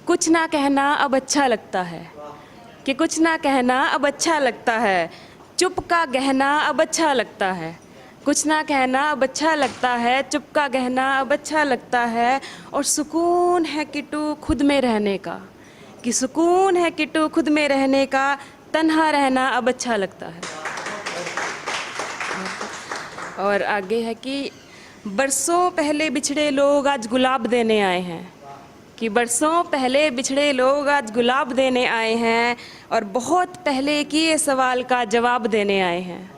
कुछ ना कहना अब अच्छा लगता है, कि कुछ ना कहना अब अच्छा लगता है, चुप का गहना अब अच्छा लगता है, कुछ ना कहना अब अच्छा लगता है, चुप का गहना अब अच्छा लगता है। और सुकून है किट्टू खुद में रहने का, कि सुकून है किट्टू खुद में रहने का, तन्हा रहना अब अच्छा लगता है। और आगे है कि बरसों पहले बिछड़े लोग आज गुलाब देने आए हैं, कि बरसों पहले बिछड़े लोग आज गुलाब देने आए हैं, और बहुत पहले किए सवाल का जवाब देने आए हैं।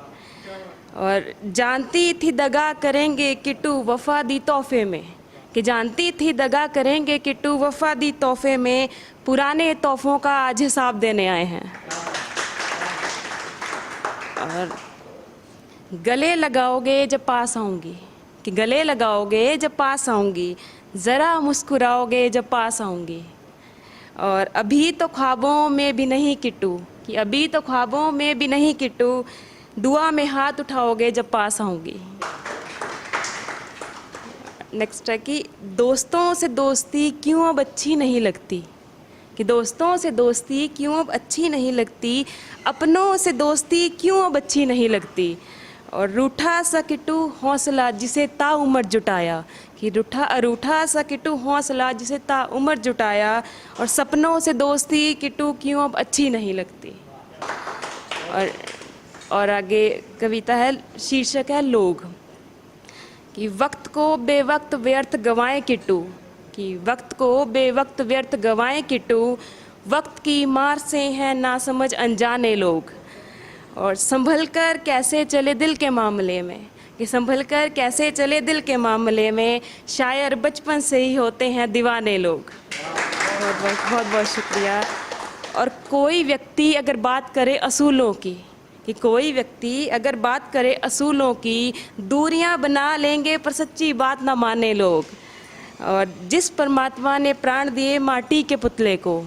और जानती थी दगा करेंगे किट्टू वफा दी तोहफे में, कि जानती थी दगा करेंगे किट्टू वफा दी तोहफे में, पुराने तोहफों का आज हिसाब देने आए हैं। और गले लगाओगे जब पास आऊँगी, कि गले लगाओगे जब पास आऊँगी, ज़रा मुस्कुराओगे जब पास आऊँगी। और अभी तो ख्वाबों में भी नहीं किट्टू, कि अभी तो ख्वाबों में भी नहीं किट्टू, दुआ में हाथ उठाओगे जब पास आऊँगी। नेक्स्ट है कि दोस्तों से दोस्ती क्यों अब अच्छी नहीं लगती, कि दोस्तों से दोस्ती क्यों अब अच्छी नहीं लगती, अपनों से दोस्ती क्यों अब अच्छी नहीं लगती। और रूठा सा किट्टू हौसला जिसे ताउम्र जुटाया, कि रूठा सा किट्टू हौसला जिसे ताउम्र जुटाया, और सपनों से दोस्ती किट्टू क्यों अब अच्छी नहीं लगती। और आगे कविता है, शीर्षक है लोग, कि वक्त को बेवक्त व्यर्थ गंवाएं किट्टू, कि वक्त को बेवक्त व्यर्थ गंवाएं किट्टू, वक्त की मार से हैं नासमझ अनजाने लोग। और संभल कर कैसे चले दिल के मामले में, कि संभल कर कैसे चले दिल के मामले में, शायर बचपन से ही होते हैं दीवाने लोग। बहुत बहुत शुक्रिया। और कोई व्यक्ति अगर बात करे असूलों की, कि कोई व्यक्ति अगर बात करे असूलों की, दूरियां बना लेंगे पर सच्ची बात ना माने लोग। और जिस परमात्मा ने प्राण दिए माटी के पुतले को,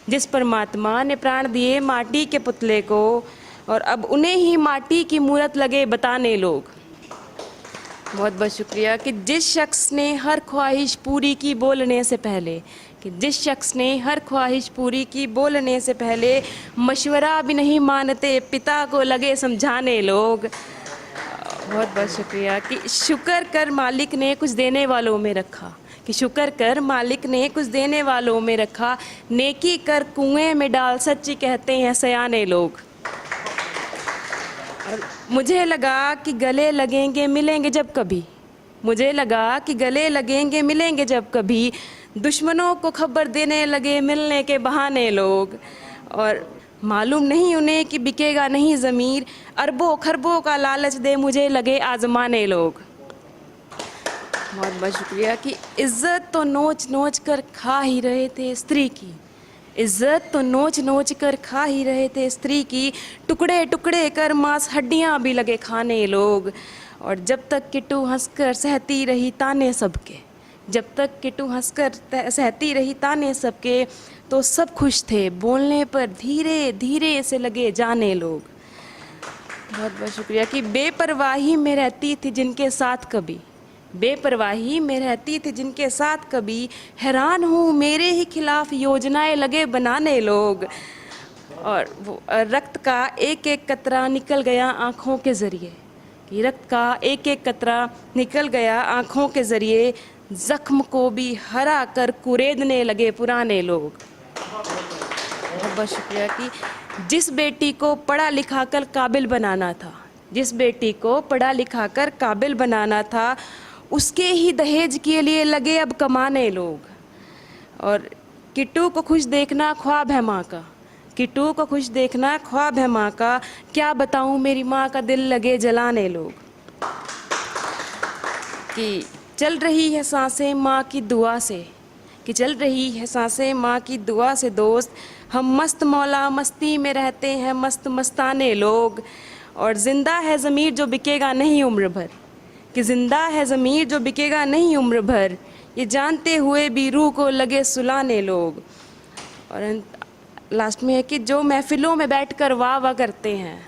जिस परमात्मा ने प्राण दिए माटी के पुतले को, और अब उन्हें ही माटी की मूरत लगे बताने लोग। बहुत बहुत शुक्रिया। कि जिस शख्स ने हर ख्वाहिश पूरी की बोलने से पहले, कि जिस शख्स ने हर ख्वाहिश पूरी की बोलने से पहले, मशवरा भी नहीं मानते पिता को लगे समझाने लोग। बहुत बहुत शुक्रिया। कि शुक्र कर मालिक ने कुछ देने वालों में रखा, कि शुक्र कर मालिक ने कुछ देने वालों में रखा, नेकी कर कुएं में डाल सच्ची कहते हैं सयाने लोग। और मुझे लगा कि गले लगेंगे मिलेंगे जब कभी, मुझे लगा कि गले लगेंगे मिलेंगे जब कभी, दुश्मनों को खबर देने लगे मिलने के बहाने लोग। और मालूम नहीं उन्हें कि बिकेगा नहीं ज़मीर, अरबों खरबों का लालच दे मुझे लगे आजमाने लोग। बहुत बहुत शुक्रिया। कि इज़्ज़त तो नोच नोच कर खा ही रहे थे स्त्री की, इज़्ज़त तो नोच नोच कर खा ही रहे थे स्त्री की, टुकड़े टुकड़े कर मांस हड्डियां भी लगे खाने लोग। और जब तक किट्टू हंसकर सहती रही ताने सबके, जब तक किट्टू हंसकर सहती रही ताने सबके, तो सब खुश थे बोलने पर धीरे धीरे से लगे जाने लोग। बहुत बहुत शुक्रिया। कि बेपरवाही में रहती थी जिनके साथ कभी, बेपरवाही में रहती थी जिनके साथ कभी, हैरान हूँ मेरे ही खिलाफ योजनाएं लगे बनाने लोग। और वो रक्त का एक एक कतरा निकल गया आँखों के ज़रिए, कि रक्त का एक एक कतरा निकल गया आँखों के ज़रिए, ज़ख्म को भी हरा कर कुरेदने लगे पुराने लोग। बहुत बहुत शुक्रिया। कि जिस बेटी को पढ़ा लिखा कर काबिल बनाना था, जिस बेटी को पढ़ा लिखा कर काबिल बनाना था, उसके ही दहेज के लिए लगे अब कमाने लोग। और किट्टू को खुश देखना ख्वाब है माँ का, किट्टू को खुश देखना ख्वाब है माँ का, क्या बताऊँ मेरी माँ का दिल लगे जलाने लोग। कि चल रही है सांसें माँ की दुआ से, कि चल रही है सांसें माँ की दुआ से दोस्त, हम मस्त मौला मस्ती में रहते हैं मस्त मस्ताने लोग। और ज़िंदा है ज़मीर जो बिकेगा नहीं उम्र भर, कि ज़िंदा है ज़मीर जो बिकेगा नहीं उम्र भर, ये जानते हुए भी रूह को लगे सुलाने लोग। और लास्ट में है कि जो महफिलों में बैठकर वाह वाह करते हैं,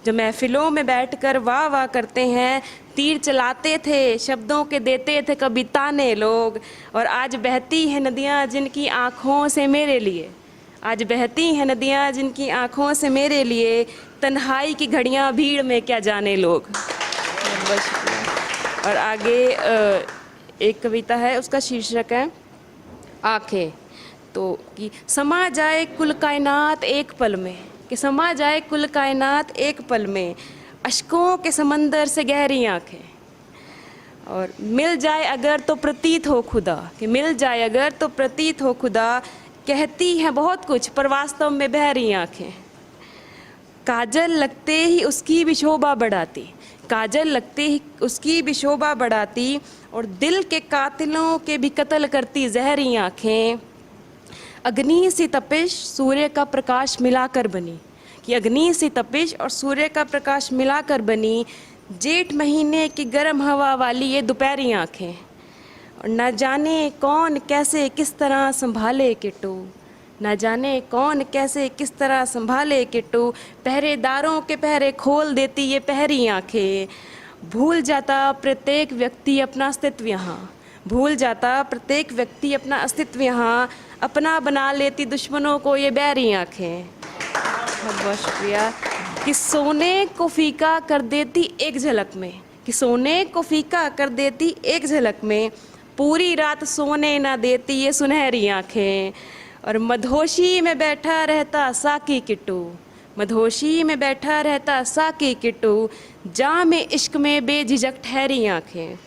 जो महफिलों में बैठकर वाह वाह करते हैं, तीर चलाते थे शब्दों के देते थे कभी ताने लोग। और आज बहती हैं नदियाँ जिनकी आँखों से मेरे लिए, आज बहती हैं नदियाँ जिनकी आँखों से मेरे लिए, तन्हाई की घड़ियाँ भीड़ में क्या जाने लोग। बस। और आगे एक कविता है, उसका शीर्षक है आँखें। तो कि समा जाए कुल कायनात एक पल में, कि समा जाए कुल कायनात एक पल में, अश्कों के समंदर से गहरी आँखें। और मिल जाए अगर तो प्रतीत हो खुदा, कि मिल जाए अगर तो प्रतीत हो खुदा, कहती हैं बहुत कुछ पर वास्तव में बहरी आँखें। काजल लगते ही उसकी भी शोभा बढ़ाती, काजल लगते ही उसकी भी शोभा बढ़ाती, और दिल के कातिलों के भी कत्ल करती जहरी आँखें। अग्नि सी तपिश सूर्य का प्रकाश मिलाकर बनी, कि अग्नि सी तपिश और सूर्य का प्रकाश मिलाकर बनी, जेठ महीने की गर्म हवा वाली ये दोपहरी आँखें। और न जाने कौन कैसे किस तरह संभाले किट्टू, न जाने कौन कैसे किस तरह संभाले किट्टू, पहरेदारों के पहरे खोल देती ये पहरी आँखें। भूल जाता प्रत्येक व्यक्ति अपना अस्तित्व यहाँ, भूल जाता प्रत्येक व्यक्ति अपना अस्तित्व यहाँ, अपना बना लेती दुश्मनों को ये बहरी आँखें। बहुत बहुत शुक्रिया। कि सोने को फीका कर देती एक झलक में, कि सोने को फीका कर देती एक झलक में, पूरी रात सोने ना देती ये सुनहरी आँखें। और मधोशी में बैठा रहता साकी किट्टू, मधोशी में बैठा रहता साकी किट्टू, जाम इश्क में बेझिझक ठहरी आँखें।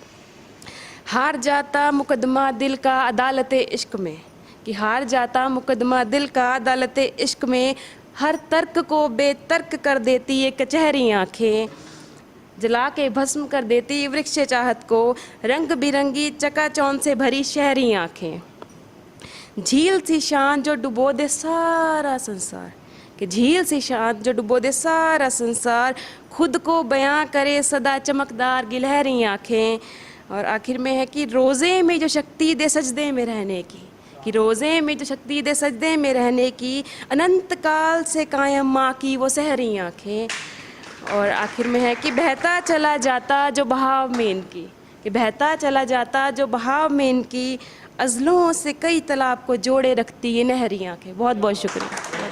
हार जाता मुकदमा दिल का अदालत इश्क में, कि हार जाता मुकदमा दिल का अदालत इश्क में, हर तर्क को बेतर्क कर देती ये कचहरी आँखें। जला के भस्म कर देती वृक्ष चाहत को, रंग बिरंगी चकाचौंध से भरी शहरी आँखें। झील सी शान जो डुबो दे सारा संसार, कि झील सी शान जो डुबो दे सारा संसार, खुद को बयां करे सदा चमकदार गिलहरी आँखें। और आखिर में है कि रोज़े में जो शक्ति दे सजदे में रहने की, कि रोज़े में जो शक्ति दे सजदे में रहने की, अनंत काल से कायम माँ की वो सहरी आँखें। और आखिर में है कि बहता चला जाता जो बहाव में इनकी, कि बहता चला जाता जो बहाव में इनकी, अज़लों से कई तालाब को जोड़े रखती ये नहरी आँखें। बहुत बहुत शुक्रिया।